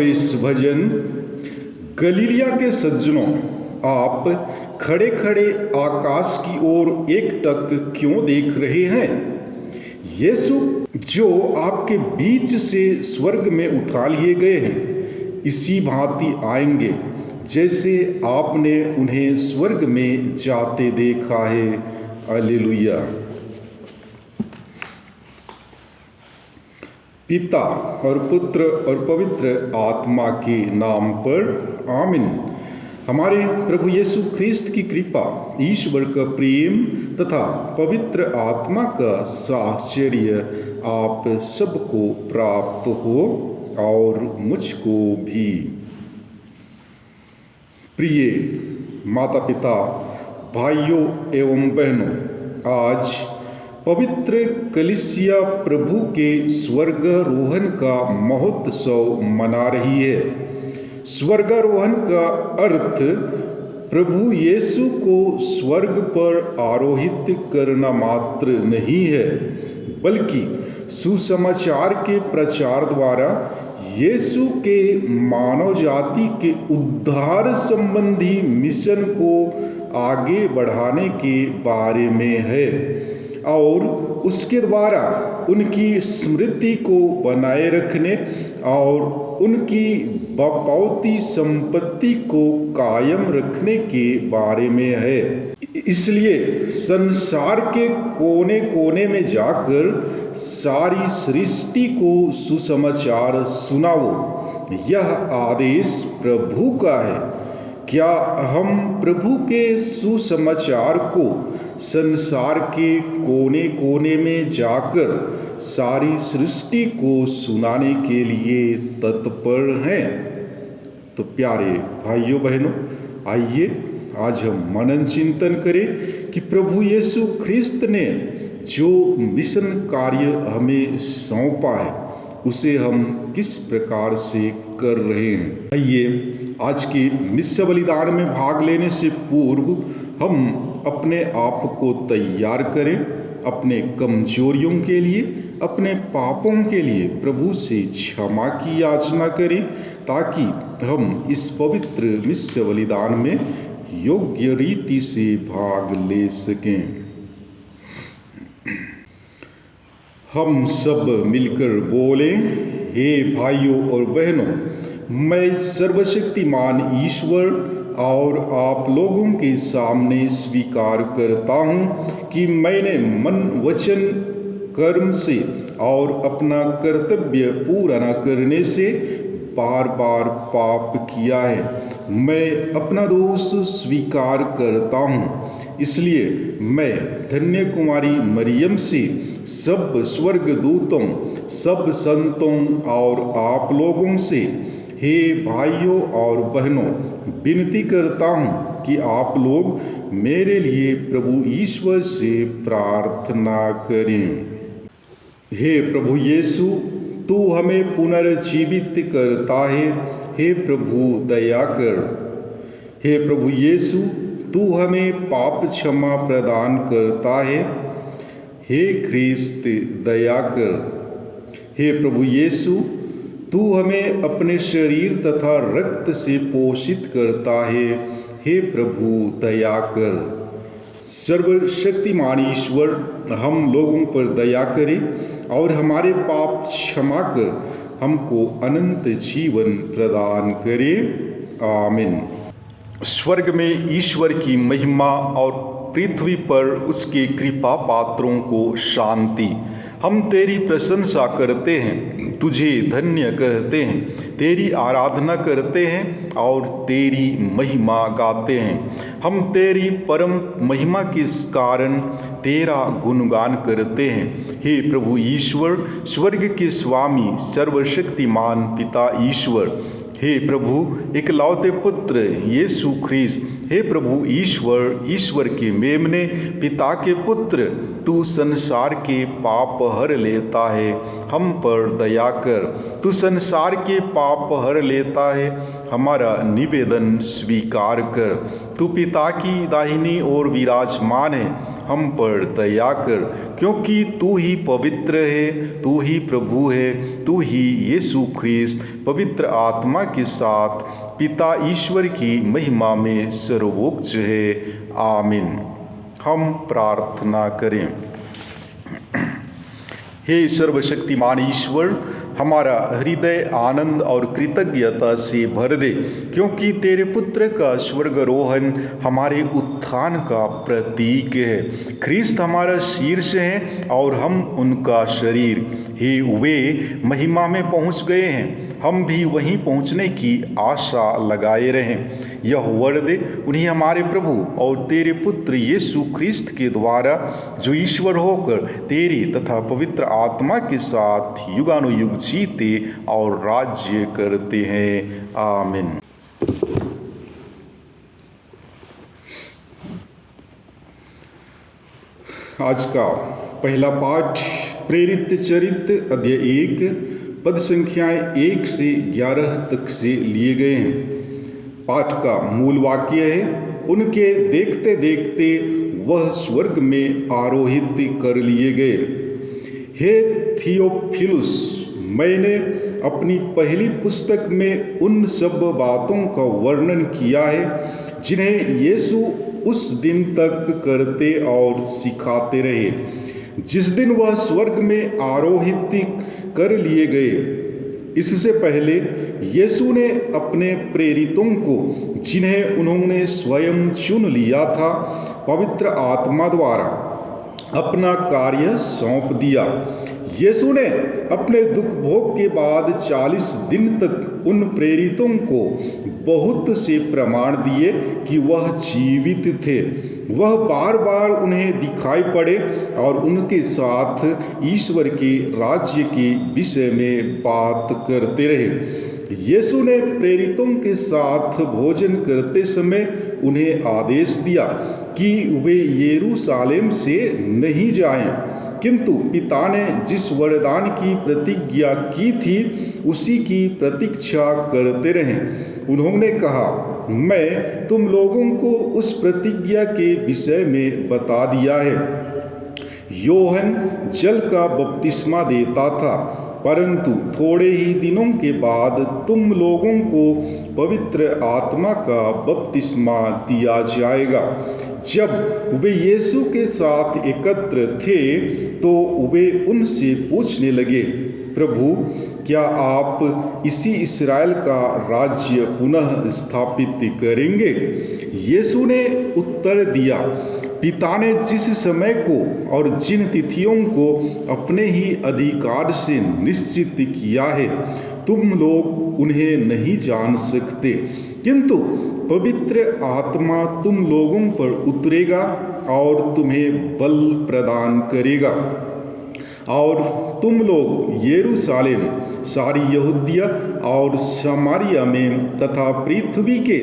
प्रवेश भजन। गलीलिया के सज्जनों, आप खड़े खड़े आकाश की ओर एकटक क्यों देख रहे हैं? यीशु जो आपके बीच से स्वर्ग में उठा लिए गए हैं, इसी भांति आएंगे जैसे आपने उन्हें स्वर्ग में जाते देखा है। हालेलुया। पिता और पुत्र और पवित्र आत्मा के नाम पर आमीन। हमारे प्रभु यीशु ख्रिस्त की कृपा, ईश्वर का प्रेम तथा पवित्र आत्मा का साहचर्य आप सबको प्राप्त हो और मुझको भी। प्रिय माता पिता, भाइयों एवं बहनों, आज पवित्र कलीसिया प्रभु के स्वर्गारोहण का महोत्सव मना रही है। स्वर्गारोहण का अर्थ प्रभु यीशु को स्वर्ग पर आरोहित करना मात्र नहीं है, बल्कि सुसमाचार के प्रचार द्वारा यीशु के मानव जाति के उद्धार संबंधी मिशन को आगे बढ़ाने के बारे में है और उसके द्वारा उनकी स्मृति को बनाए रखने और उनकी बपौती संपत्ति को कायम रखने के बारे में है। इसलिए संसार के कोने कोने में जाकर सारी सृष्टि को सुसमाचार सुनाओ, यह आदेश प्रभु का है। क्या हम प्रभु के सुसमाचार को संसार के कोने कोने में जाकर सारी सृष्टि को सुनाने के लिए तत्पर हैं? तो प्यारे भाइयों बहनों, आइए आज हम मनन चिंतन करें कि प्रभु यीशु ख्रिस्त ने जो मिशन कार्य हमें सौंपा है, उसे हम किस प्रकार से कर रहे हैं। आइए आज के मिस्सा बलिदान में भाग लेने से पूर्व हम अपने आप को तैयार करें, अपने कमजोरियों के लिए, अपने पापों के लिए प्रभु से क्षमा की याचना करें, ताकि हम इस पवित्र मिस्सा बलिदान में योग्य रीति से भाग ले सकें। हम सब मिलकर बोलें, हे भाइयों और बहनों, मैं सर्वशक्तिमान ईश्वर और आप लोगों के सामने स्वीकार करता हूँ कि मैंने मन, वचन, कर्म से और अपना कर्तव्य पूरा न करने से बार बार पाप किया है। मैं अपना दोष स्वीकार करता हूँ। इसलिए मैं धन्य कुमारी मरियम से, सब स्वर्गदूतों, सब संतों और आप लोगों से, हे भाइयों और बहनों, विनती करता हूँ कि आप लोग मेरे लिए प्रभु ईश्वर से प्रार्थना करें। हे प्रभु यीशु, तू हमें पुनर्जीवित करता है। हे प्रभु दया कर। हे प्रभु यीशु, तू हमें पाप क्षमा प्रदान करता है। हे ख्रिस्त दया कर। हे प्रभु यीशु, तू हमें अपने शरीर तथा रक्त से पोषित करता है। हे प्रभु दया कर। सर्वशक्तिमान ईश्वर हम लोगों पर दया करे और हमारे पाप क्षमा कर हमको अनंत जीवन प्रदान करे। आमीन। स्वर्ग में ईश्वर की महिमा और पृथ्वी पर उसके कृपा पात्रों को शांति। हम तेरी प्रशंसा करते हैं, तुझे धन्य कहते हैं, तेरी आराधना करते हैं और तेरी महिमा गाते हैं। हम तेरी परम महिमा के कारण तेरा गुणगान करते हैं। हे प्रभु ईश्वर, स्वर्ग के स्वामी, सर्वशक्तिमान पिता ईश्वर, हे प्रभु इकलौते पुत्र यीशु ख्रीस्त, हे प्रभु ईश्वर के मेमने, पिता के पुत्र, तू संसार के पाप हर लेता है, हम पर दया कर। तू संसार के पाप हर लेता है, हमारा निवेदन स्वीकार कर। तू पिता की दाहिनी ओर विराजमान है, हम पर दया कर, क्योंकि तू ही पवित्र है, तू ही प्रभु है, तू ही यीशु ख्रीस्त पवित्र आत्मा के साथ पिता ईश्वर की महिमा में सर्वोच्च है। आमीन। हम प्रार्थना करें। हे सर्वशक्तिमान ईश्वर, हमारा हृदय आनंद और कृतज्ञता से भर दे, क्योंकि तेरे पुत्र का स्वर्गारोहण हमारे उत्थान का प्रतीक है। ख्रीस्त हमारा शीर्ष है और हम उनका शरीर। हे वे महिमा में पहुंच गए हैं, हम भी वहीं पहुंचने की आशा लगाए रहें। यह वर दे उन्हें हमारे प्रभु और तेरे पुत्र यीशु ख्रीस्त के द्वारा, जो ईश्वर होकर तेरी तथा पवित्र आत्मा के साथ युगानुयुग जीते और राज्य करते हैं। आमीन। आज का पहला पाठ प्रेरित चरित्र अध्याय 1 पद संख्याएं 1 से 11 तक से लिए गए हैं। पाठ का मूल वाक्य है, उनके देखते देखते वह स्वर्ग में आरोहित कर लिए गए। हे थियोफिलुस, मैंने अपनी पहली पुस्तक में उन सब बातों का वर्णन किया है जिन्हें यीशु उस दिन तक करते और सिखाते रहे, जिस दिन वह स्वर्ग में आरोहित कर लिए गए। इससे पहले यीशु ने अपने प्रेरितों को, जिन्हें उन्होंने स्वयं चुन लिया था, पवित्र आत्मा द्वारा अपना कार्य सौंप दिया। यीशु ने अपने दुख भोग के बाद 40 दिन तक उन प्रेरितों को बहुत से प्रमाण दिए कि वह जीवित थे। वह बार बार उन्हें दिखाई पड़े और उनके साथ ईश्वर के राज्य के विषय में बात करते रहे। यीशु ने प्रेरितों के साथ भोजन करते समय उन्हें आदेश दिया कि वे यरूशलेम से नहीं जाएं, किंतु पिता ने जिस वरदान की प्रतिज्ञा की थी उसी की प्रतीक्षा करते रहें। उन्होंने कहा, मैं तुम लोगों को उस प्रतिज्ञा के विषय में बता दिया है। योहन जल का बपतिस्मा देता था, परंतु थोड़े ही दिनों के बाद तुम लोगों को पवित्र आत्मा का बपतिस्मा दिया जाएगा। जब वे यीशु के साथ एकत्र थे तो वे उनसे पूछने लगे, प्रभु, क्या आप इसी इस्राएल का राज्य पुनः स्थापित करेंगे? यीशु ने उत्तर दिया, पिता ने जिस समय को और जिन तिथियों को अपने ही अधिकार से निश्चित किया है, तुम लोग उन्हें नहीं जान सकते, किंतु पवित्र आत्मा तुम लोगों पर उतरेगा और तुम्हें बल प्रदान करेगा, और तुम लोग यरूशलेम, सारी यहूदिया और समारिया में तथा पृथ्वी के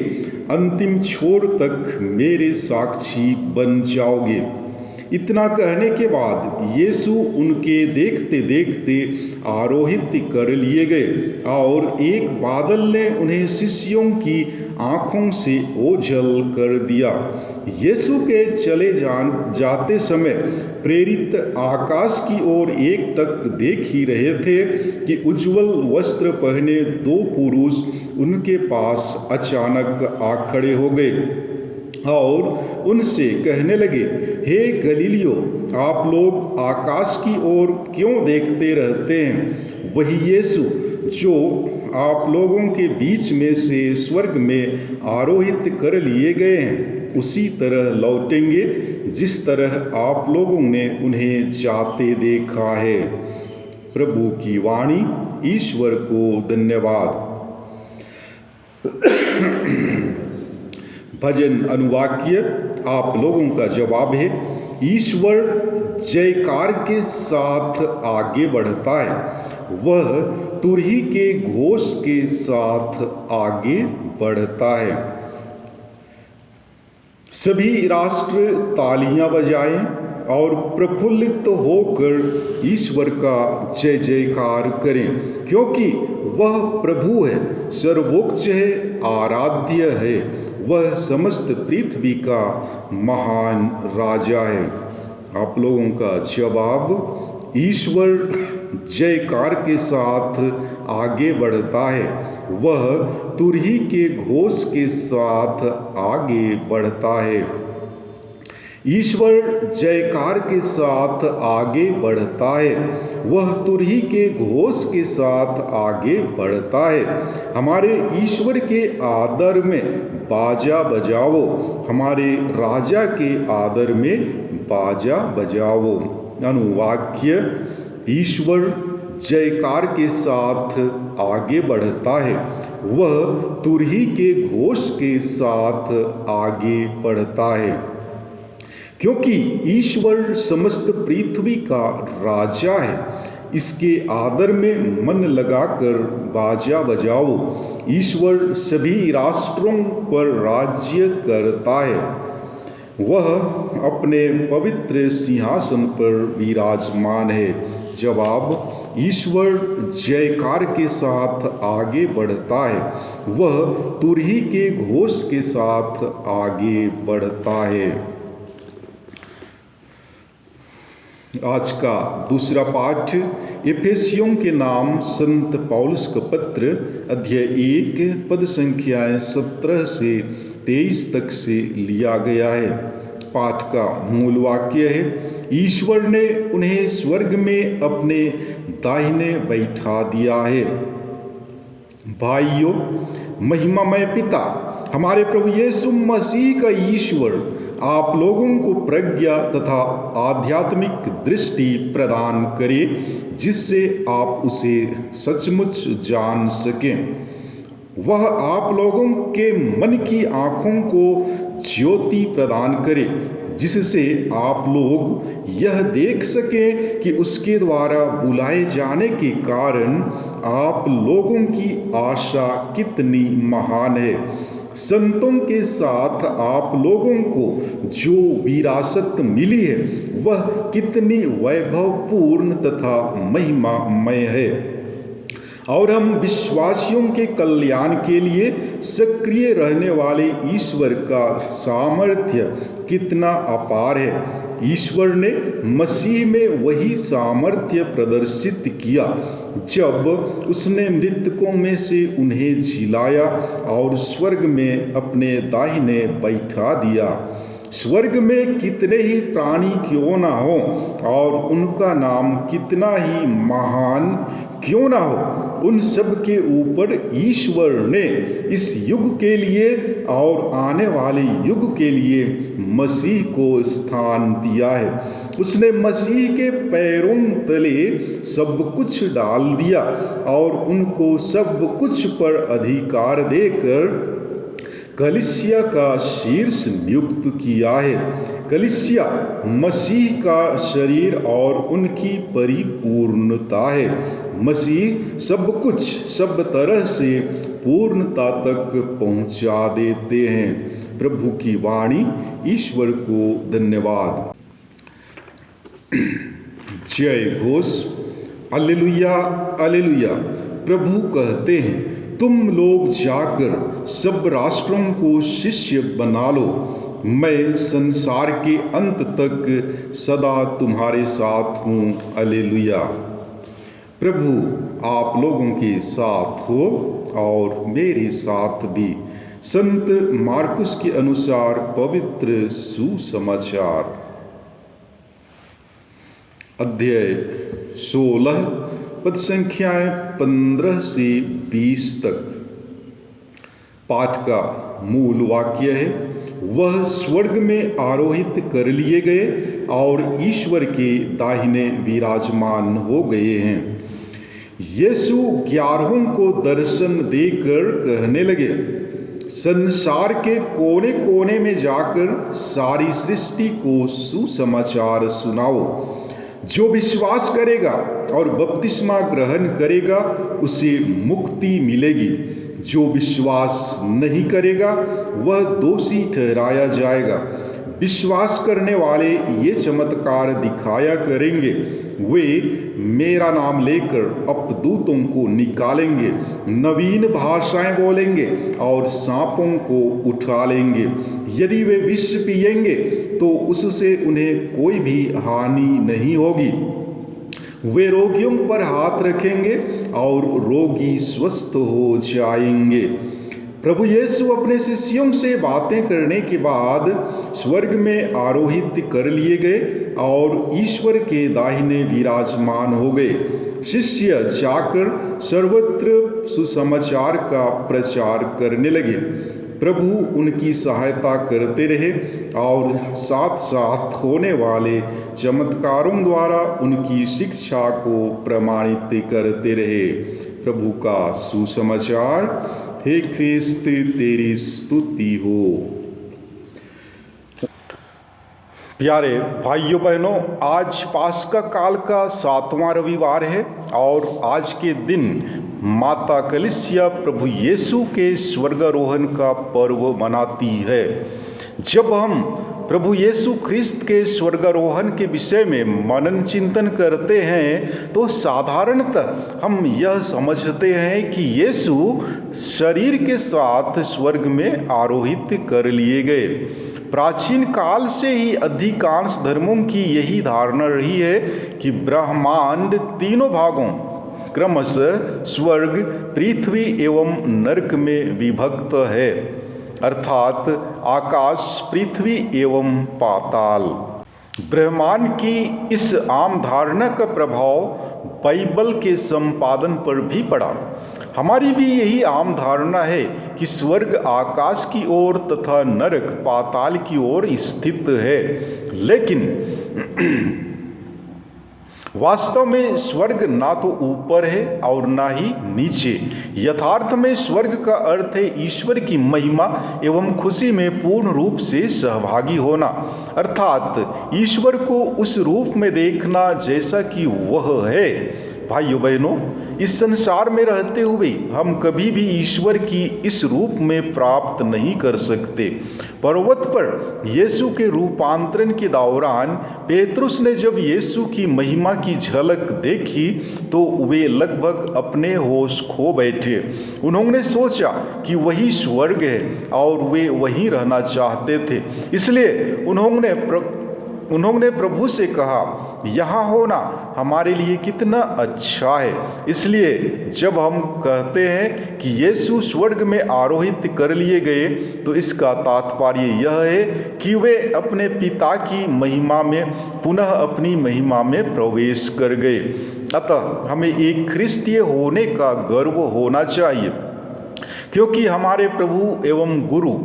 अंतिम छोर तक मेरे साक्षी बन जाओगे। इतना कहने के बाद यीशु उनके देखते देखते आरोहित कर लिए गए और एक बादल ने उन्हें शिष्यों की आँखों से ओझल कर दिया। यीशु के चले जाते समय प्रेरित आकाश की ओर एकटक देख ही रहे थे कि उज्ज्वल वस्त्र पहने 2 पुरुष उनके पास अचानक आ खड़े हो गए और उनसे कहने लगे, हे गलीलियो, आप लोग आकाश की ओर क्यों देखते रहते हैं? वही यीशु जो आप लोगों के बीच में से स्वर्ग में आरोहित कर लिए गए हैं, उसी तरह लौटेंगे जिस तरह आप लोगों ने उन्हें जाते देखा है। प्रभु की वाणी। ईश्वर को धन्यवाद। भजन अनुवाक्य आप लोगों का जवाब है, ईश्वर जयकार के साथ आगे बढ़ता है, वह तुरही के घोष के साथ आगे बढ़ता है। सभी राष्ट्र तालियां बजाएं और प्रफुल्लित होकर ईश्वर का जय जयकार करें, क्योंकि वह प्रभु है, सर्वोच्च है, आराध्य है। वह समस्त पृथ्वी का महान राजा है। आप लोगों का जवाब ईश्वर जयकार के साथ आगे बढ़ता है। वह तुरही के घोष के साथ आगे बढ़ता है। ईश्वर जयकार के साथ आगे बढ़ता है। वह तुरही के घोष के साथ आगे बढ़ता है। हमारे ईश्वर के आदर में बाजा बजाओ, हमारे राजा के आदर में बाजा बजाओ। अनुवाक्य: ईश्वर जयकार के साथ आगे बढ़ता है। वह तुरही के घोष के साथ आगे बढ़ता है, क्योंकि ईश्वर समस्त पृथ्वी का राजा है। इसके आदर में मन लगाकर बाजा बजाओ। ईश्वर सभी राष्ट्रों पर राज्य करता है। वह अपने पवित्र सिंहासन पर विराजमान है। जवाब: ईश्वर जयकार के साथ आगे बढ़ता है। वह तुरही के घोष के साथ आगे बढ़ता है। आज का दूसरा पाठ एफेसियों के नाम संत पौलुस का पत्र अध्याय 1 पद संख्याएं 17 से 23 तक से लिया गया है। पाठ का मूल वाक्य है: ईश्वर ने उन्हें स्वर्ग में अपने दाहिने बैठा दिया है। भाइयों, महिमामय पिता हमारे प्रभु यीशु मसीह का ईश्वर आप लोगों को प्रज्ञा तथा आध्यात्मिक दृष्टि प्रदान करे, जिससे आप उसे सचमुच जान सकें। वह आप लोगों के मन की आँखों को ज्योति प्रदान करे, जिससे आप लोग यह देख सकें कि उसके द्वारा बुलाए जाने के कारण आप लोगों की आशा कितनी महान है। संतों के साथ आप लोगों को जो विरासत मिली है वह कितनी वैभवपूर्ण तथा महिमामय है, और हम विश्वासियों के कल्याण के लिए सक्रिय रहने वाले ईश्वर का सामर्थ्य कितना अपार है। ईश्वर ने मसीह में वही सामर्थ्य प्रदर्शित किया जब उसने मृतकों में से उन्हें जिलाया और स्वर्ग में अपने दाहिने बैठा दिया। स्वर्ग में कितने ही प्राणी क्यों ना हो और उनका नाम कितना ही महान क्यों ना हो, उन सब के ऊपर ईश्वर ने इस युग के लिए और आने वाले युग के लिए मसीह को स्थान दिया है। उसने मसीह के पैरों तले सब कुछ डाल दिया और उनको सब कुछ पर अधिकार देकर कलीसिया का शीर्ष नियुक्त किया है। कलीसिया मसीह का शरीर और उनकी परिपूर्णता है। मसीह सब कुछ सब तरह से पूर्णता तक पहुंचा देते हैं। प्रभु की वाणी। ईश्वर को धन्यवाद। जय घोष। Hallelujah hallelujah. प्रभु कहते हैं, तुम लोग जाकर सब राष्ट्रों को शिष्य बना लो। मैं संसार के अंत तक सदा तुम्हारे साथ हूँ। हालेलुया। प्रभु आप लोगों के साथ हो और मेरे साथ भी। संत मार्कुस के अनुसार पवित्र सुसमाचार अध्याय 16 पद संख्याएं 15 से 20 तक। पाठ का मूल वाक्य है, वह स्वर्ग में आरोहित कर लिए गए और ईश्वर के दाहिने विराजमान हो गए हैं। यीशु 11 को दर्शन देकर कहने लगे, संसार के कोने कोने में जाकर सारी सृष्टि को सुसमाचार सुनाओ। जो विश्वास करेगा और बपतिस्मा ग्रहण करेगा उसे मुक्ति मिलेगी। जो विश्वास नहीं करेगा वह दोषी ठहराया जाएगा। विश्वास करने वाले ये चमत्कार दिखाया करेंगे। वे मेरा नाम लेकर अपदूतों को निकालेंगे, नवीन भाषाएं बोलेंगे और सांपों को उठा लेंगे। यदि वे विष पिएंगे तो उससे उन्हें कोई भी हानि नहीं होगी। वे रोगियों पर हाथ रखेंगे और रोगी स्वस्थ हो जाएंगे। प्रभु यीशु अपने शिष्यों से बातें करने के बाद स्वर्ग में आरोहित कर लिए गए और ईश्वर के दाहिने विराजमान हो गए। शिष्य जाकर सर्वत्र सुसमाचार का प्रचार करने लगे। प्रभु उनकी सहायता करते रहे और साथ साथ होने वाले चमत्कारों द्वारा उनकी शिक्षा को प्रमाणित करते रहे। प्रभु का सुसमाचार। हे ख्रिस्त तेरी स्तुति हो। प्यारे भाइयों बहनों, आज पास्का काल का 7वां रविवार है और आज के दिन माता कलीसिया प्रभु यीशु के स्वर्गारोहण का पर्व मनाती है। जब हम प्रभु यीशु ख्रिस्त के स्वर्गारोहण के विषय में मनन चिंतन करते हैं तो साधारणतः हम यह समझते हैं कि यीशु शरीर के साथ स्वर्ग में आरोहित कर लिए गए। प्राचीन काल से ही अधिकांश धर्मों की यही धारणा रही है कि ब्रह्मांड तीनों भागों क्रमशः स्वर्ग, पृथ्वी एवं नरक में विभक्त है, अर्थात आकाश, पृथ्वी एवं पाताल। ब्रह्मांड की इस आम धारणा का प्रभाव बाइबल के संपादन पर भी पड़ा। हमारी भी यही आम धारणा है कि स्वर्ग आकाश की ओर तथा नरक पाताल की ओर स्थित है, लेकिन वास्तव में स्वर्ग ना तो ऊपर है और ना ही नीचे। यथार्थ में स्वर्ग का अर्थ है ईश्वर की महिमा एवं खुशी में पूर्ण रूप से सहभागी होना, अर्थात ईश्वर को उस रूप में देखना जैसा कि वह है। भाइयों बहनों, इस संसार में रहते हुए हम कभी भी ईश्वर की इस रूप में प्राप्त नहीं कर सकते। पर्वत पर यीशु के रूपांतरण के दौरान पेतरुस ने जब यीशु की महिमा की झलक देखी तो वे लगभग अपने होश खो बैठे। उन्होंने सोचा कि वही स्वर्ग है और वे वहीं रहना चाहते थे। इसलिए उन्होंने प्रभु से कहा, यहाँ होना हमारे लिए कितना अच्छा है। इसलिए जब हम कहते हैं कि यीशु स्वर्ग में आरोहित कर लिए गए तो इसका तात्पर्य यह है कि वे अपने पिता की महिमा में पुनः अपनी महिमा में प्रवेश कर गए। अतः हमें एक ख्रिस्तीय होने का गर्व होना चाहिए, क्योंकि हमारे प्रभु एवं गुरु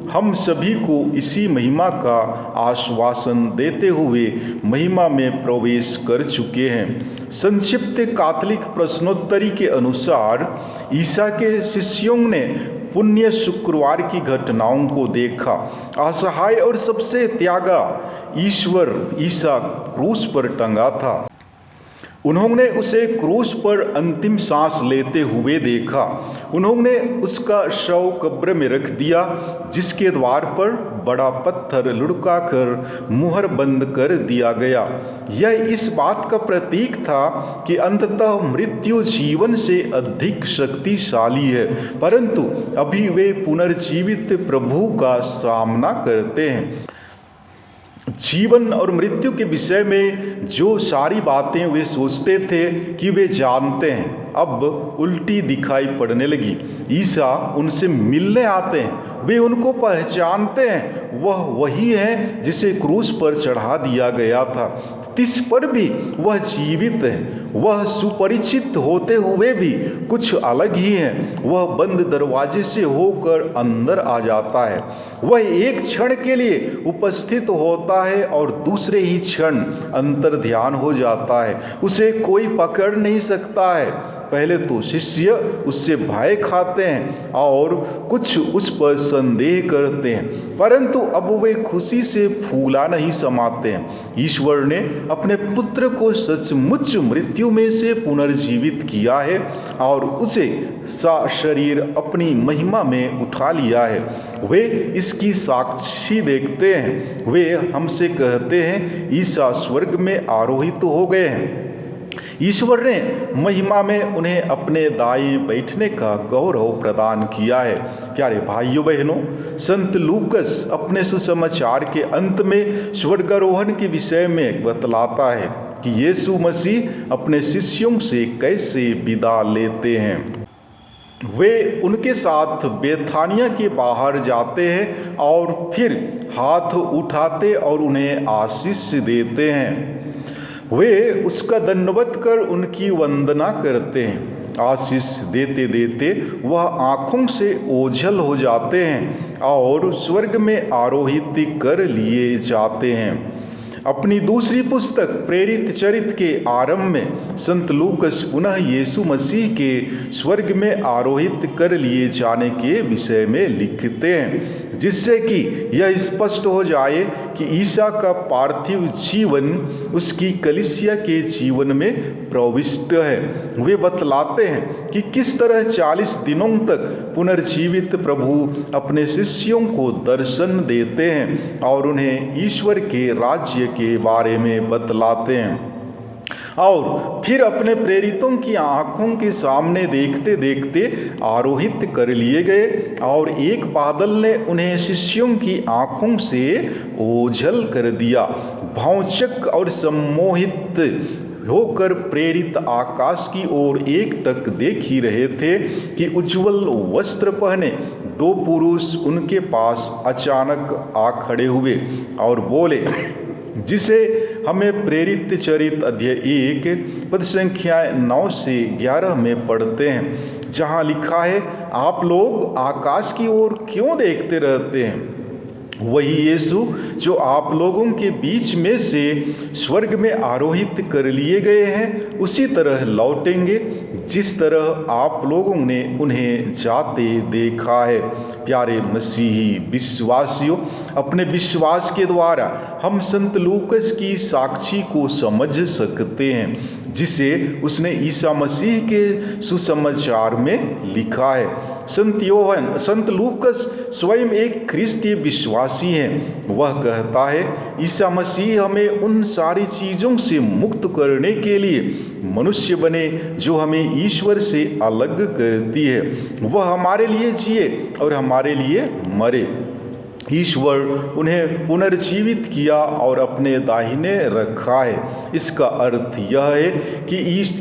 हम सभी को इसी महिमा का आश्वासन देते हुए महिमा में प्रवेश कर चुके हैं। संक्षिप्त कैथोलिक प्रश्नोत्तरी के अनुसार ईसा के शिष्यों ने पुण्य शुक्रवार की घटनाओं को देखा। असहाय और सबसे त्यागा ईश्वर ईसा क्रूस पर टंगा था। उन्होंने उसे क्रूस पर अंतिम सांस लेते हुए देखा। उन्होंने उसका शव कब्र में रख दिया, जिसके द्वार पर बड़ा पत्थर लुढ़काकर मुहर बंद कर दिया गया। यह इस बात का प्रतीक था कि अंततः मृत्यु जीवन से अधिक शक्तिशाली है, परंतु अभी वे पुनर्जीवित प्रभु का सामना करते हैं। जीवन और मृत्यु के विषय में जो सारी बातें वे सोचते थे कि वे जानते हैं, अब उल्टी दिखाई पड़ने लगी। ईसा उनसे मिलने आते हैं, वे उनको पहचानते हैं, वह वही है जिसे क्रूस पर चढ़ा दिया गया था। तिस पर भी वह जीवित है। वह सुपरिचित होते हुए भी कुछ अलग ही है। वह बंद दरवाजे से होकर अंदर आ जाता है। वह एक क्षण के लिए उपस्थित होता है और दूसरे ही क्षण अंतर ध्यान हो जाता है। उसे कोई पकड़ नहीं सकता है। पहले तो शिष्य उससे भय खाते हैं और कुछ उस पर संदेह करते हैं, परंतु अब वे खुशी से फूला नहीं समाते हैं। ईश्वर ने अपने पुत्र को सचमुच मृत्यु में से पुनर्जीवित किया है और उसे शरीर अपनी महिमा में उठा लिया है। वे इसकी साक्षी देखते हैं। वे हमसे कहते हैं ईसा स्वर्ग में आरोहित हो गए हैं। ईश्वर ने महिमा में उन्हें अपने दाएं बैठने का गौरव प्रदान किया है। प्यारे भाइयों बहनों, संत लूकस अपने सुसमाचार के अंत में स्वर्गारोहण के विषय में बतलाता है कि यीशु मसीह अपने शिष्यों से कैसे विदा लेते हैं। वे उनके साथ बेथानिया के बाहर जाते हैं और फिर हाथ उठाते और उन्हें आशीष देते हैं। वे उसका दंडवत कर उनकी वंदना करते हैं। आशीष देते देते वह आँखों से ओझल हो जाते हैं और स्वर्ग में आरोहित कर लिए जाते हैं। अपनी दूसरी पुस्तक प्रेरित चरित्र के आरंभ में संत लूकस पुनः यीशु मसीह के स्वर्ग में आरोहित कर लिए जाने के विषय में लिखते हैं, जिससे कि यह स्पष्ट हो जाए कि ईसा का पार्थिव जीवन उसकी कलीसिया के जीवन में प्रविष्ट है। वे बतलाते हैं कि किस तरह 40 दिनों तक पुनर्जीवित प्रभु अपने शिष्यों को दर्शन देते हैं और उन्हें ईश्वर के राज्य के बारे में बतलाते हैं और फिर अपने प्रेरितों की आंखों के सामने देखते देखते आरोहित कर लिए गए और एक बादल ने उन्हें शिष्यों की आंखों से ओझल कर दिया। भौचक और सम्मोहित होकर प्रेरित आकाश की ओर एकटक देख ही रहे थे कि उज्जवल वस्त्र पहने 2 पुरुष उनके पास अचानक आ खड़े हुए और बोले, जिसे हमें प्रेरित चरित्र अध्याय 1 पद संख्या 9 से 11 में पढ़ते हैं, जहाँ लिखा है, आप लोग आकाश की ओर क्यों देखते रहते हैं? वही यीशु जो आप लोगों के बीच में से स्वर्ग में आरोहित कर लिए गए हैं, उसी तरह लौटेंगे जिस तरह आप लोगों ने उन्हें जाते देखा है। प्यारे मसीही विश्वासियों, अपने विश्वास के द्वारा हम संत लूकस की साक्षी को समझ सकते हैं, जिसे उसने ईसा मसीह के सुसमाचार में लिखा है। संत लूकस स्वयं एक ख्रिस्तीय विश्वासी हैं। वह कहता है, ईसा मसीह हमें उन सारी चीज़ों से मुक्त करने के लिए मनुष्य बने जो हमें ईश्वर से अलग करती है। वह हमारे लिए जिए और हमारे लिए मरे। ईश्वर उन्हें पुनर्जीवित किया और अपने दाहिने रखा है। इसका अर्थ यह है कि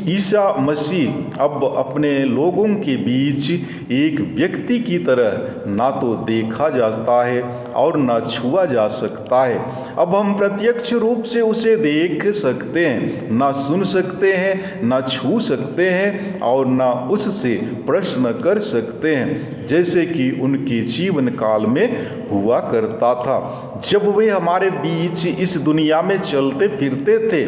ईसा मसीह अब अपने लोगों के बीच एक व्यक्ति की तरह ना तो देखा जाता है और ना छुआ जा सकता है। अब हम प्रत्यक्ष रूप से उसे देख सकते हैं, ना सुन सकते हैं, ना छू सकते हैं और ना उससे प्रश्न कर सकते हैं, जैसे कि उनके जीवन काल में हुआ करता था जब वे हमारे बीच इस दुनिया में चलते फिरते थे।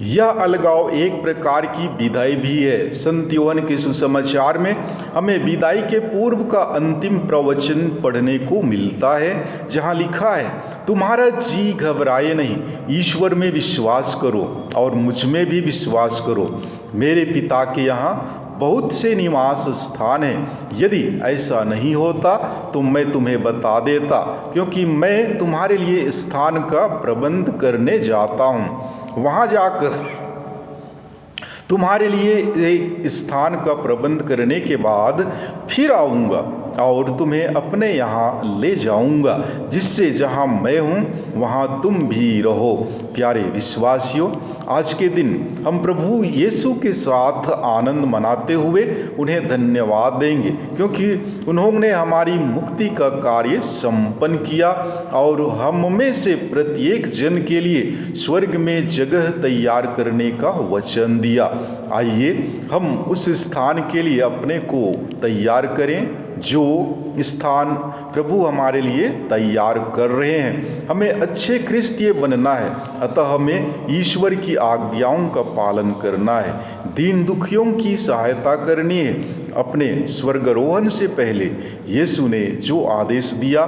यह अलगाव एक प्रकार की विदाई भी है। संत यूहन्ना के सुसमाचार में हमें विदाई के पूर्व का अंतिम प्रवचन पढ़ने को मिलता है, जहाँ लिखा है, तुम्हारा जी घबराए नहीं, ईश्वर में विश्वास करो और मुझ में भी विश्वास करो। मेरे पिता के यहाँ बहुत से निवास स्थान हैं। यदि ऐसा नहीं होता तो मैं तुम्हें बता देता, क्योंकि मैं तुम्हारे लिए स्थान का प्रबंध करने जाता हूँ। वहाँ जाकर तुम्हारे लिए एक स्थान का प्रबंध करने के बाद फिर आऊँगा और तुम्हें अपने यहाँ ले जाऊँगा, जिससे जहाँ मैं हूँ वहाँ तुम भी रहो। प्यारे विश्वासियों, आज के दिन हम प्रभु यीशु के साथ आनंद मनाते हुए उन्हें धन्यवाद देंगे, क्योंकि उन्होंने हमारी मुक्ति का कार्य संपन्न किया और हम में से प्रत्येक जन के लिए स्वर्ग में जगह तैयार करने का वचन दिया। आइए हम उस स्थान के लिए अपने को तैयार करें जो स्थान प्रभु हमारे लिए तैयार कर रहे हैं। हमें अच्छे क्रिस्तीय बनना है, अतः हमें ईश्वर की आज्ञाओं का पालन करना है, दीन दुखियों की सहायता करनी है। अपने स्वर्गारोहण से पहले यीशु ने जो आदेश दिया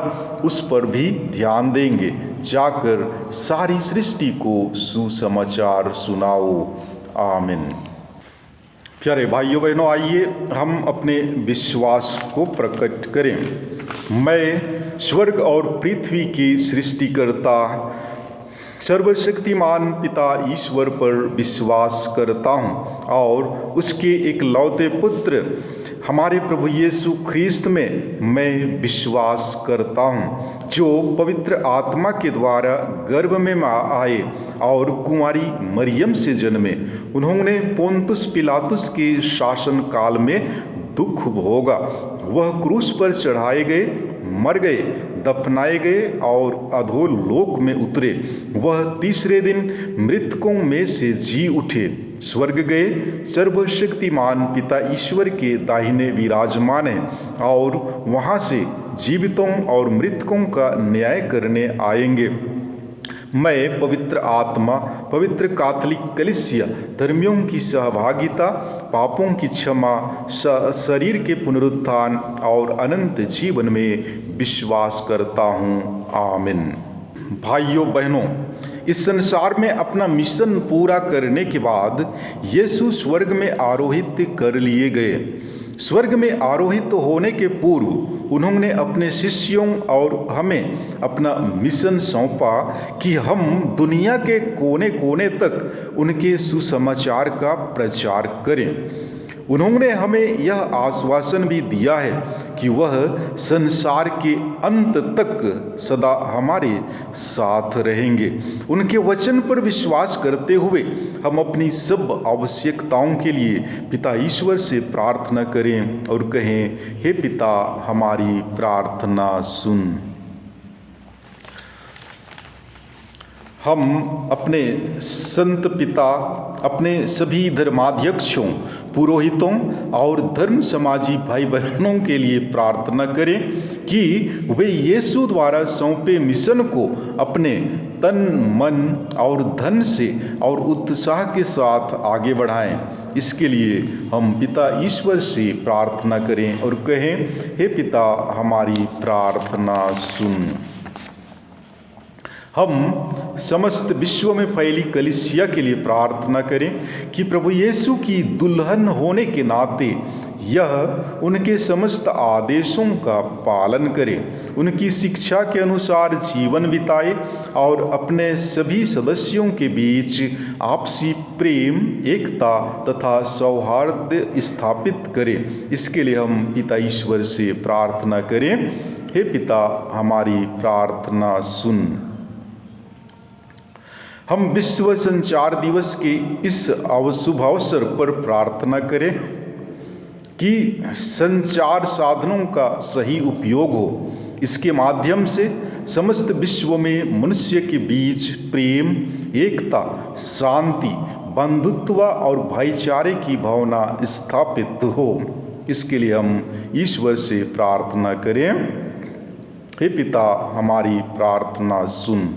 उस पर भी ध्यान देंगे। जाकर सारी सृष्टि को सुसमाचार सुनाओ। आमीन। प्यारे भाइयों बहनों, आइए हम अपने विश्वास को प्रकट करें। मैं स्वर्ग और पृथ्वी के सृष्टिकर्ता सर्वशक्तिमान पिता ईश्वर पर विश्वास करता हूँ और उसके एकलौते पुत्र हमारे प्रभु यीशु ख्रीस्त में मैं विश्वास करता हूँ, जो पवित्र आत्मा के द्वारा गर्भ में आए और कुंवारी मरियम से जन्मे। उन्होंने पोंतुस पिलातुस के शासन काल में दुख भोगा, वह क्रूस पर चढ़ाए गए, मर गए, दफनाए गए और अधोलोक में उतरे। वह तीसरे दिन मृतकों में से जी उठे, स्वर्ग गए, सर्वशक्तिमान पिता ईश्वर के दाहिने विराजमान है और वहाँ से जीवितों और मृतकों का न्याय करने आएंगे। मैं पवित्र आत्मा, पवित्र कैथोलिक कलीसिया, धर्मियों की सहभागिता, पापों की क्षमा, शरीर के पुनरुत्थान और अनंत जीवन में विश्वास करता हूँ। आमीन। भाइयों बहनों, इस संसार में अपना मिशन पूरा करने के बाद यीशु स्वर्ग में आरोहित कर लिए गए। स्वर्ग में आरोहित होने के पूर्व उन्होंने अपने शिष्यों और हमें अपना मिशन सौंपा कि हम दुनिया के कोने कोने तक उनके सुसमाचार का प्रचार करें। उन्होंने हमें यह आश्वासन भी दिया है कि वह संसार के अंत तक सदा हमारे साथ रहेंगे। उनके वचन पर विश्वास करते हुए हम अपनी सब आवश्यकताओं के लिए पिता ईश्वर से प्रार्थना करें और कहें, हे पिता, हमारी प्रार्थना सुन। हम अपने संत पिता, अपने सभी धर्माध्यक्षों, पुरोहितों और धर्म समाजी भाई बहनों के लिए प्रार्थना करें कि वे यीशु द्वारा सौंपे मिशन को अपने तन, मन और धन से और उत्साह के साथ आगे बढ़ाएं। इसके लिए हम पिता ईश्वर से प्रार्थना करें और कहें, हे पिता, हमारी प्रार्थना सुन। हम समस्त विश्व में फैली कलीसिया के लिए प्रार्थना करें कि प्रभु यीशु की दुल्हन होने के नाते यह उनके समस्त आदेशों का पालन करे, उनकी शिक्षा के अनुसार जीवन बिताए और अपने सभी सदस्यों के बीच आपसी प्रेम, एकता तथा सौहार्द स्थापित करे। इसके लिए हम पिता ईश्वर से प्रार्थना करें, हे पिता, हमारी प्रार्थना सुन। हम विश्व संचार दिवस के इस शुभ अवसर पर प्रार्थना करें कि संचार साधनों का सही उपयोग हो। इसके माध्यम से समस्त विश्व में मनुष्य के बीच प्रेम, एकता, शांति, बंधुत्व और भाईचारे की भावना स्थापित हो। इसके लिए हम ईश्वर से प्रार्थना करें, हे पिता, हमारी प्रार्थना सुन।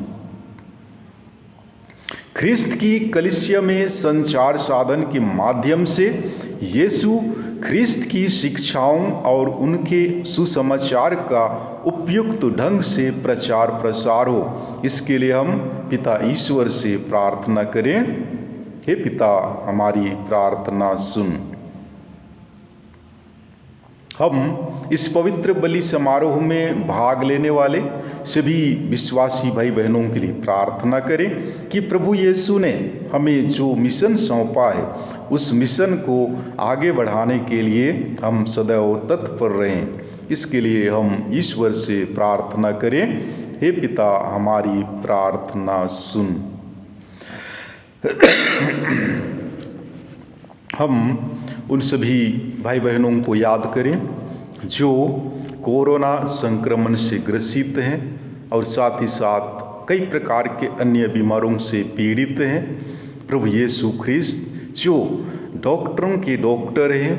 ख्रिस्त की कलीसिया में संचार साधन के माध्यम से यीशु ख्रिस्त की शिक्षाओं और उनके सुसमाचार का उपयुक्त ढंग से प्रचार प्रसार हो। इसके लिए हम पिता ईश्वर से प्रार्थना करें, हे पिता, हमारी प्रार्थना सुन। हम इस पवित्र बलि समारोह में भाग लेने वाले सभी विश्वासी भाई बहनों के लिए प्रार्थना करें कि प्रभु यीशु ने हमें जो मिशन सौंपा है उस मिशन को आगे बढ़ाने के लिए हम सदैव तत्पर रहें। इसके लिए हम ईश्वर से प्रार्थना करें, हे पिता, हमारी प्रार्थना सुन। हम उन सभी भाई बहनों को याद करें जो कोरोना संक्रमण से ग्रसित हैं और साथ ही साथ कई प्रकार के अन्य बीमारों से पीड़ित हैं। प्रभु यीशु ख्रिस्त जो डॉक्टरों के डॉक्टर हैं,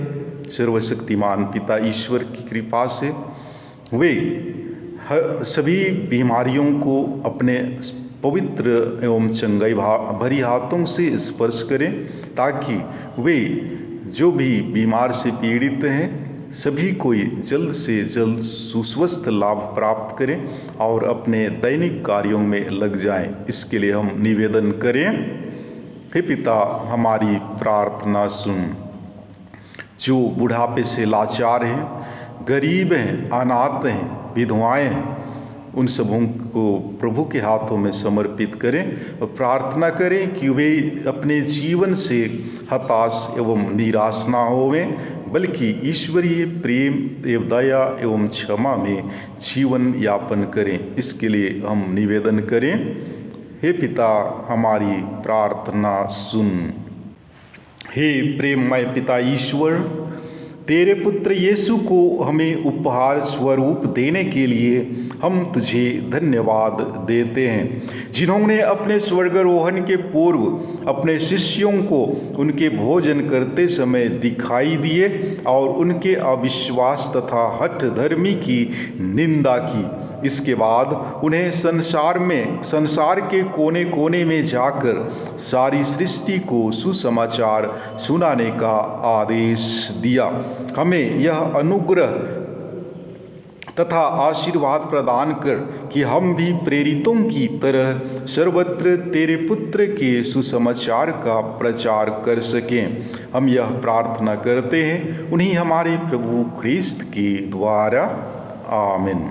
सर्वशक्तिमान पिता ईश्वर की कृपा से वे सभी बीमारियों को अपने पवित्र एवं चंगाई भरी हाथों से स्पर्श करें, ताकि वे जो भी बीमार से पीड़ित हैं सभी कोई जल्द से जल्द सुस्वस्थ लाभ प्राप्त करें और अपने दैनिक कार्यों में लग जाएं। इसके लिए हम निवेदन करें। हे पिता, हमारी प्रार्थना सुन। जो बुढ़ापे से लाचार हैं, गरीब हैं, अनाथ हैं, विधवाएं हैं, उन सबों को प्रभु के हाथों में समर्पित करें और प्रार्थना करें कि वे अपने जीवन से हताश एवं निराश ना होवें, बल्कि ईश्वरीय प्रेम एवं दया एवं क्षमा में जीवन यापन करें। इसके लिए हम निवेदन करें। हे पिता, हमारी प्रार्थना सुन। हे प्रेममय पिता ईश्वर, तेरे पुत्र यीशु को हमें उपहार स्वरूप देने के लिए हम तुझे धन्यवाद देते हैं, जिन्होंने अपने स्वर्गारोहण के पूर्व अपने शिष्यों को उनके भोजन करते समय दिखाई दिए और उनके अविश्वास तथा हठ धर्मी की निंदा की। इसके बाद उन्हें संसार के कोने कोने में जाकर सारी सृष्टि को सुसमाचार सुनाने का आदेश दिया। हमें यह अनुग्रह तथा आशीर्वाद प्रदान कर कि हम भी प्रेरितों की तरह सर्वत्र तेरे पुत्र के सुसमाचार का प्रचार कर सकें। हम यह प्रार्थना करते हैं उन्हीं हमारे प्रभु ख्रीस्त के द्वारा। आमीन।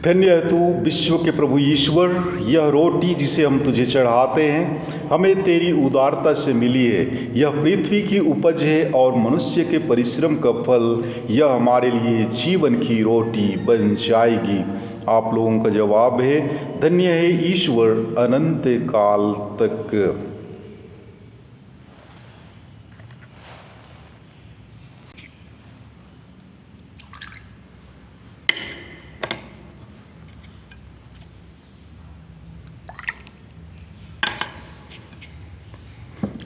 धन्य है तू विश्व के प्रभु ईश्वर। यह रोटी जिसे हम तुझे चढ़ाते हैं हमें तेरी उदारता से मिली है। यह पृथ्वी की उपज है और मनुष्य के परिश्रम का फल। यह हमारे लिए जीवन की रोटी बन जाएगी। आप लोगों का जवाब है, धन्य है ईश्वर अनंत काल तक।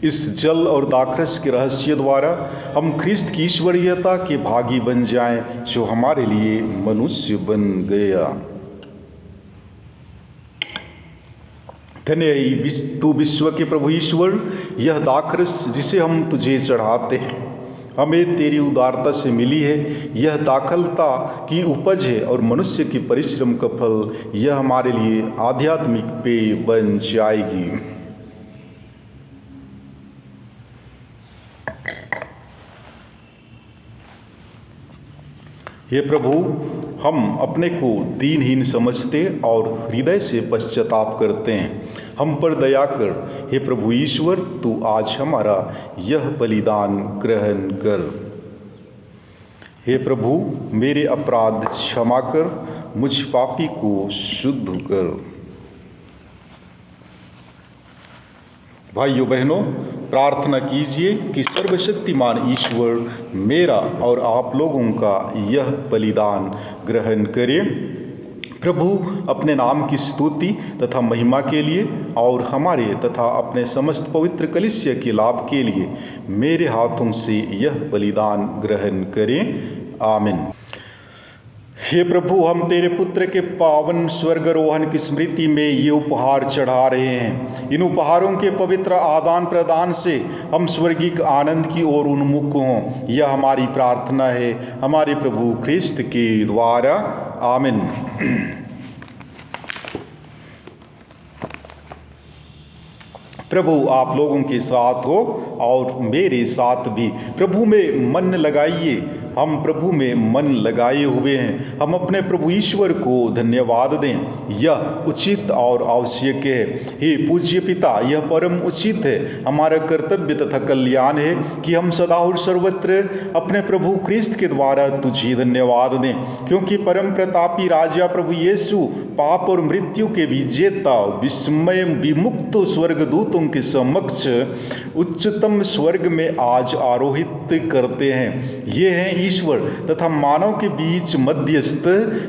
इस जल और दाखरस के रहस्य द्वारा हम ख्रिस्त की ईश्वरीयता के भागी बन जाएं, जो हमारे लिए मनुष्य बन गया। धन्य है तू विश्व के प्रभु ईश्वर। यह दाखरस जिसे हम तुझे चढ़ाते हैं हमें तेरी उदारता से मिली है। यह दाखलता की उपज है और मनुष्य की परिश्रम का फल। यह हमारे लिए आध्यात्मिक पेय बन जाएगी। हे प्रभु, हम अपने को दीनहीन समझते और हृदय से पश्चाताप करते हैं। हम पर दया कर हे प्रभु ईश्वर, तू आज हमारा यह बलिदान ग्रहण कर। हे प्रभु, मेरे अपराध क्षमा कर, मुझ पापी को शुद्ध कर। भाइयों बहनों, प्रार्थना कीजिए कि सर्वशक्तिमान ईश्वर मेरा और आप लोगों का यह बलिदान ग्रहण करे। प्रभु अपने नाम की स्तुति तथा महिमा के लिए और हमारे तथा अपने समस्त पवित्र कलीसिया के लाभ के लिए मेरे हाथों से यह बलिदान ग्रहण करें। आमीन। हे प्रभु, हम तेरे पुत्र के पावन स्वर्गारोहण की स्मृति में ये उपहार चढ़ा रहे हैं। इन उपहारों के पवित्र आदान प्रदान से हम स्वर्गिक आनंद की ओर उन्मुख हों, यह हमारी प्रार्थना है हमारे प्रभु ख्रिस्त के द्वारा। आमीन। प्रभु आप लोगों के साथ हो और मेरे साथ भी। प्रभु में मन लगाइए, हम प्रभु में मन लगाए हुए हैं। हम अपने प्रभु ईश्वर को धन्यवाद दें, यह उचित और आवश्यक है। हे पूज्य पिता, यह परम उचित है, हमारा कर्तव्य तथा कल्याण है कि हम सदा और सर्वत्र अपने प्रभु ख्रिस्त के द्वारा तुझे धन्यवाद दें, क्योंकि परम प्रतापी राजा प्रभु यीशु पाप और मृत्यु के विजेता विस्मय विमुक्त स्वर्गदूतों के समक्ष उच्चतम स्वर्ग में आज आरोहित करते हैं। ये हैं ईश्वर तथा मानव के बीच मध्यस्थ,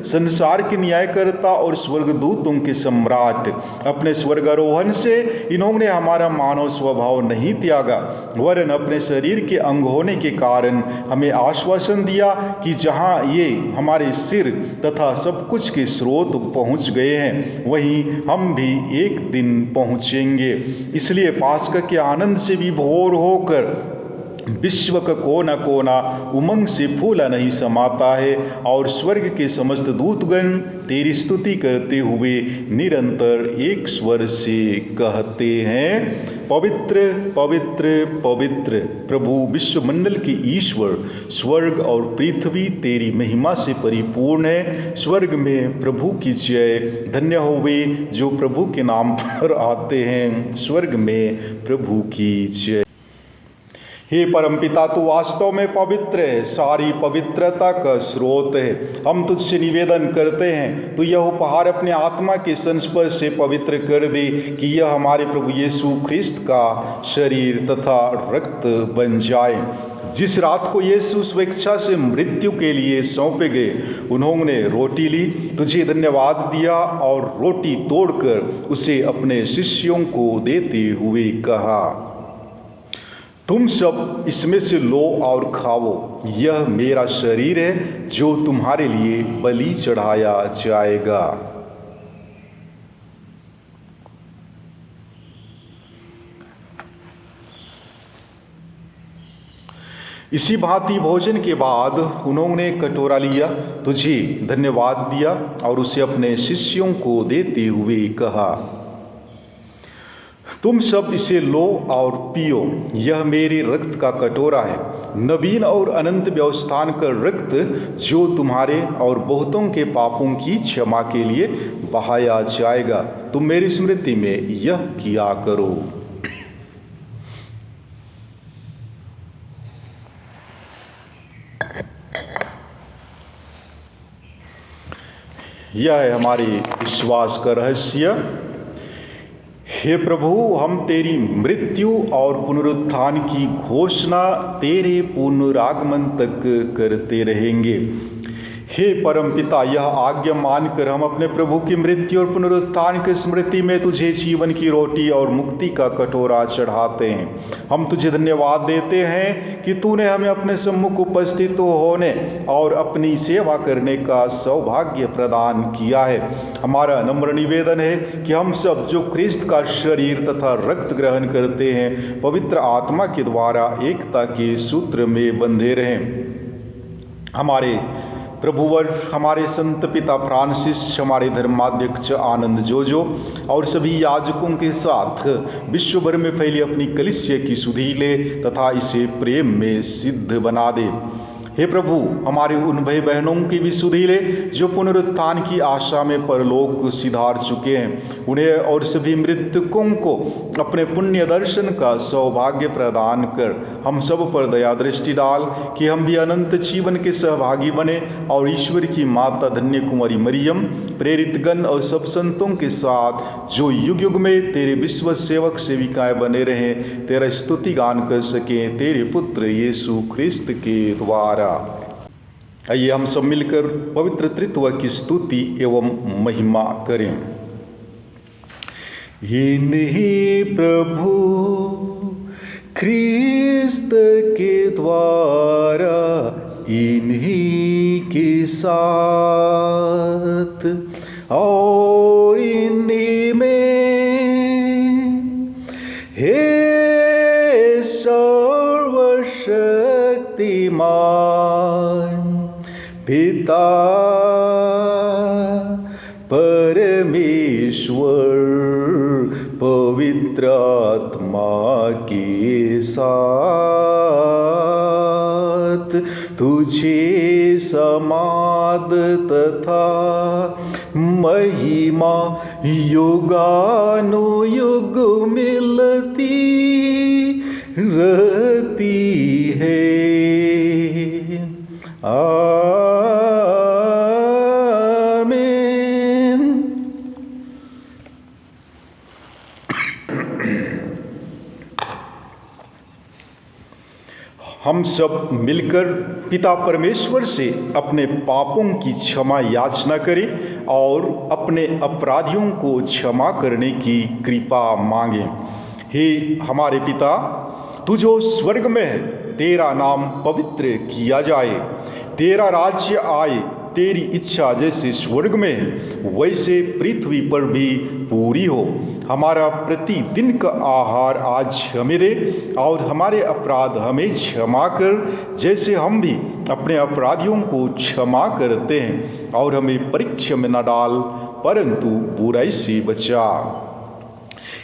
संसार के न्यायकर्ता और स्वर्गदूतों के सम्राट। अपने स्वर्गारोहण से इन्होंने हमारा मानव स्वभाव नहीं त्यागा, वरन अपने शरीर के अंग होने के कारण हमें आश्वासन दिया कि जहाँ ये हमारे सिर तथा सब कुछ के स्रोत पहुँच गए हैं, वहीं हम भी एक दिन पहुँचेंगे। इसलिए पास्का के आनंद से विभोर होकर विश्व का कोना कोना उमंग से फूला नहीं समाता है, और स्वर्ग के समस्त दूतगण तेरी स्तुति करते हुए निरंतर एक स्वर से कहते हैं, पवित्र पवित्र पवित्र प्रभु विश्वमंडल के ईश्वर, स्वर्ग और पृथ्वी तेरी महिमा से परिपूर्ण है। स्वर्ग में प्रभु की जय। धन्य होवे जो प्रभु के नाम पर आते हैं। स्वर्ग में प्रभु की जय। हे परमपिता, तू वास्तव में पवित्र है, सारी पवित्रता का स्रोत है। हम तुझसे निवेदन करते हैं, तू यह उपहार अपने आत्मा के संस्पर्श से पवित्र कर दे कि यह हमारे प्रभु यीशु ख्रिस्त का शरीर तथा रक्त बन जाए। जिस रात को यीशु स्वेच्छा से मृत्यु के लिए सौंपे गए, उन्होंने रोटी ली, तुझे धन्यवाद दिया और रोटी तोड़कर उसे अपने शिष्यों को देते हुए कहा, तुम सब इसमें से लो और खाओ, यह मेरा शरीर है जो तुम्हारे लिए बलि चढ़ाया जाएगा। इसी भांति भोजन के बाद उन्होंने कटोरा लिया, तुझे धन्यवाद दिया और उसे अपने शिष्यों को देते हुए कहा, तुम सब इसे लो और पियो, यह मेरे रक्त का कटोरा है, नवीन और अनंत व्यवस्थान का रक्त जो तुम्हारे और बहुतों के पापों की क्षमा के लिए बहाया जाएगा। तुम मेरी स्मृति में यह किया करो। यह है हमारे विश्वास का रहस्य। हे प्रभु, हम तेरी मृत्यु और पुनरुत्थान की घोषणा तेरे पुनरागमन तक करते रहेंगे। हे परमपिता, यह आज्ञा मानकर हम अपने प्रभु की मृत्यु और पुनरुत्थान की स्मृति में तुझे जीवन की रोटी और मुक्ति का कटोरा चढ़ाते हैं। हम तुझे धन्यवाद देते हैं कि तूने हमें अपने सम्मुख उपस्थित होने और अपनी सेवा करने का सौभाग्य प्रदान किया है। हमारा नम्र निवेदन है कि हम सब जो ख्रिस्त का शरीर तथा रक्त ग्रहण करते हैं, पवित्र आत्मा के द्वारा एकता के सूत्र में बंधे रहें। हमारे प्रभुवर, हमारे संत पिता फ्रांसिस, हमारे धर्माध्यक्ष आनंद जोजो और सभी याजकों के साथ विश्व भर में फैली अपनी कलीसिया की सुधि ले तथा इसे प्रेम में सिद्ध बना दे। हे प्रभु, हमारे उन भाई बहनों की भी सुधि ले जो पुनरुत्थान की आशा में परलोक सिधार चुके हैं। उन्हें और सभी मृतकों को अपने पुण्य दर्शन का सौभाग्य प्रदान कर हम सब पर दया दृष्टि डाल कि हम भी अनंत जीवन के सहभागी बने और ईश्वर की माता धन्य कुमारी मरियम, प्रेरितगण और सब संतों के साथ जो युग युग में तेरे विश्व सेवक सेविकाएं बने रहें, तेरा स्तुति गान कर सकें तेरे पुत्र यीशु ख्रिस्त के द्वारा। आइए हम सब मिलकर पवित्र त्रित्व की स्तुति एवं महिमा करें। इन्हीं प्रभु ख्रिस्त के द्वारा, इन्हीं के साथ और इन्हीं में, हे सर्वशक्तिमान पिता परमेश्वर पवित्र आत्मा के साथ तुझे समाद तथा महिमा युगानुयुग मिलती रहती है। आमीन। हम सब मिलकर पिता परमेश्वर से अपने पापों की क्षमा याचना करें और अपने अपराधियों को क्षमा करने की कृपा मांगें। हे हमारे पिता, तू जो स्वर्ग में है, तेरा नाम पवित्र किया जाए, तेरा राज्य आए, तेरी इच्छा जैसे स्वर्ग में है वैसे पृथ्वी पर भी पूरी हो। हमारा प्रतिदिन का आहार आज हमें दे और हमारे अपराध हमें क्षमा कर जैसे हम भी अपने अपराधियों को क्षमा करते हैं, और हमें परीक्षा में न डाल परंतु बुराई से बचा।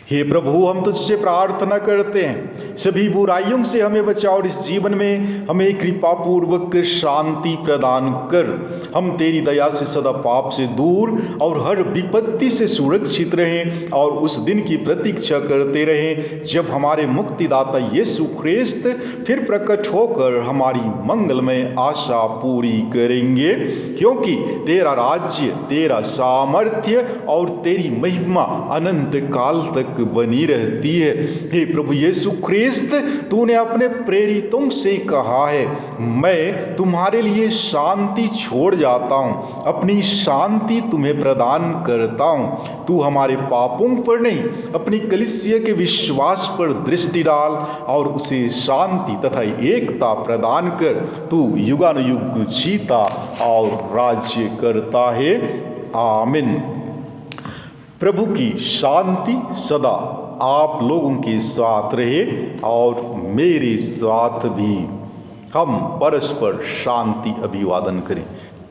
हे प्रभु, हम तुझसे प्रार्थना करते हैं, सभी बुराइयों से हमें बचा और इस जीवन में हमें कृपा पूर्वक शांति प्रदान कर। हम तेरी दया से सदा पाप से दूर और हर विपत्ति से सुरक्षित रहें और उस दिन की प्रतीक्षा करते रहें जब हमारे मुक्तिदाता यीशु ख्रिस्त फिर प्रकट होकर हमारी मंगलमय आशा पूरी करेंगे, क्योंकि तेरा राज्य, तेरा सामर्थ्य और तेरी महिमा अनंत काल तक बनी रहती है। हे प्रभु यीशु ख्रिस्त, तूने अपने प्रेरितों से कहा है, मैं तुम्हारे लिए शांति छोड़ जाता हूँ, अपनी शांति तुम्हें प्रदान करता हूँ। तू हमारे पापों पर नहीं, अपनी कलीसिया के विश्वास पर दृष्टि डाल और उसे शांति तथा एकता प्रदान कर। तू युगानुयुग जीता और राज्य करता है। आमीन। प्रभु की शांति सदा आप लोगों के साथ रहे और मेरे साथ भी। हम परस्पर शांति अभिवादन करें।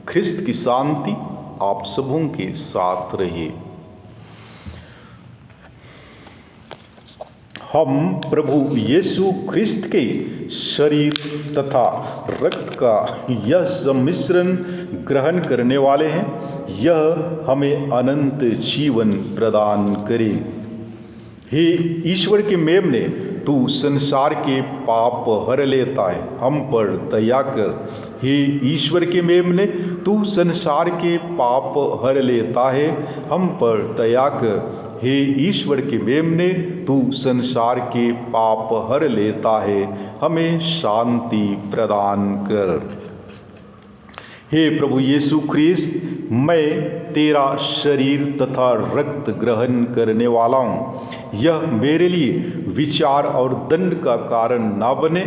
ख्रिस्त की शांति आप सबों के साथ रहे। हम प्रभु यीशु ख्रिस्त के शरीर तथा रक्त का यह सम्मिश्रण ग्रहण करने वाले हैं, यह हमें अनंत जीवन प्रदान करे। हे ईश्वर के मेमने, तू संसार के पाप हर लेता है, हम पर दया कर। हे ईश्वर के मेमने, तू संसार के पाप हर लेता है, हम पर दया कर। हे ईश्वर के मेमने, तू संसार के पाप हर लेता है, हमें शांति प्रदान कर। हे प्रभु यीशु ख्रिस्त, मैं तेरा शरीर तथा रक्त ग्रहण करने वाला हूँ। यह मेरे लिए विचार और दंड का कारण ना बने,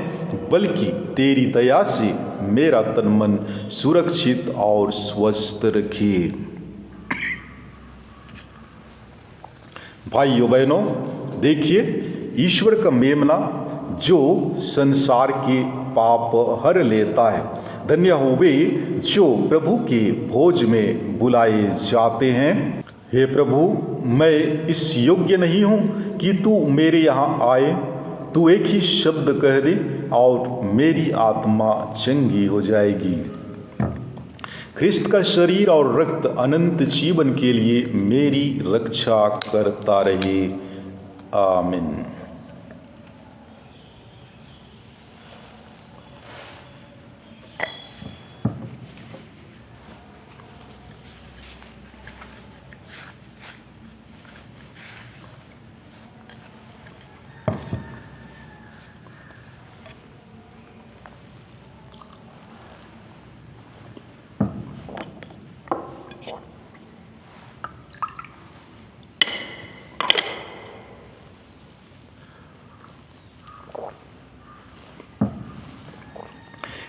बल्कि तेरी दया से मेरा तन मन सुरक्षित और स्वस्थ रखे। भाइयों बहनों, देखिए, ईश्वर का मेमना जो संसार के पाप हर लेता है। धन्य हो वे जो प्रभु के भोज में बुलाए जाते हैं। हे प्रभु, मैं इस योग्य नहीं हूँ कि तू मेरे यहाँ आए। तू एक ही शब्द कह दे और मेरी आत्मा चंगी हो जाएगी। ख्रिस्त का शरीर और रक्त अनंत जीवन के लिए मेरी रक्षा करता रहे। आमीन।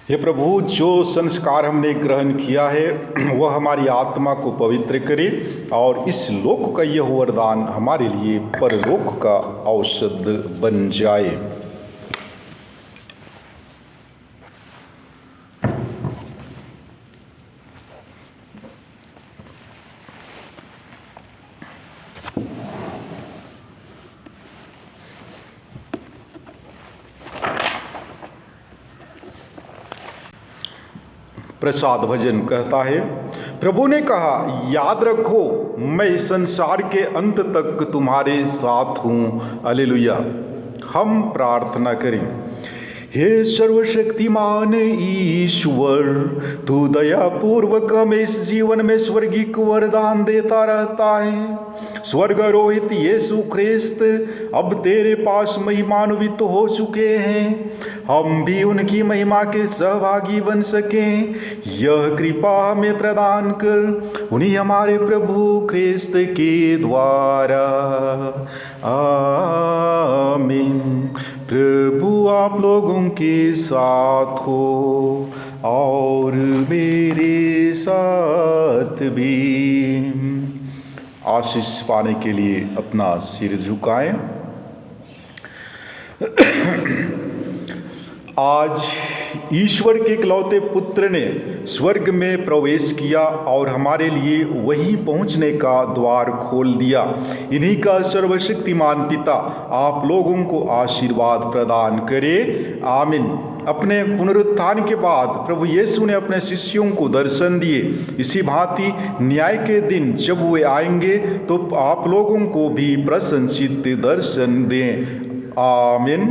हे प्रभु, जो संस्कार हमने ग्रहण किया है वह हमारी आत्मा को पवित्र करे और इस लोक का यह वरदान हमारे लिए परलोक का औषध बन जाए। प्रसाद भजन कहता है, प्रभु ने कहा, याद रखो मैं संसार के अंत तक तुम्हारे साथ हूँ। हालेलुया। हम प्रार्थना करें। हे सर्वशक्तिमान ईश्वर, तू दयापूर्वक हमें इस जीवन में स्वर्गीय वरदान देता रहता है। स्वर्गारोहित यीशु ख्रिस्त अब तेरे पास महिमान्वित हो चुके हैं, हम भी उनकी महिमा के सहभागी बन सकें, यह कृपा हमें प्रदान कर, उन्हीं हमारे प्रभु ख्रिस्त के द्वारा। आमीन। प्रभु आप लोगों के साथ हो और मेरे साथ भी। आशीष पाने के लिए अपना सिर झुकाएं। आज ईश्वर के इकलौते पुत्र ने स्वर्ग में प्रवेश किया और हमारे लिए वहीं पहुंचने का द्वार खोल दिया। इन्हीं का सर्वशक्तिमान पिता आप लोगों को आशीर्वाद प्रदान करे। आमीन। अपने पुनरुत्थान के बाद प्रभु यीशु ने अपने शिष्यों को दर्शन दिए। इसी भांति न्याय के दिन जब वे आएंगे तो आप लोगों को भी प्रशंसित दर्शन दें। आमीन।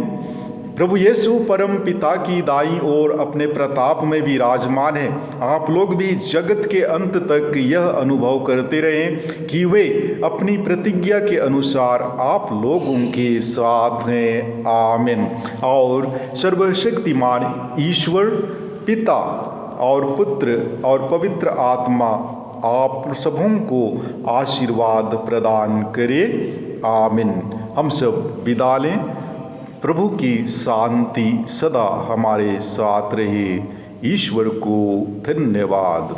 प्रभु यीशु परम पिता की दाईं ओर अपने प्रताप में विराजमान है। आप लोग भी जगत के अंत तक यह अनुभव करते रहें कि वे अपनी प्रतिज्ञा के अनुसार आप लोगों के साथ हैं। आमीन। और सर्वशक्तिमान ईश्वर पिता और पुत्र और पवित्र आत्मा आप सबों को आशीर्वाद प्रदान करे। आमीन। हम सब विदा लें। प्रभु की शांति सदा हमारे साथ रहे। ईश्वर को धन्यवाद।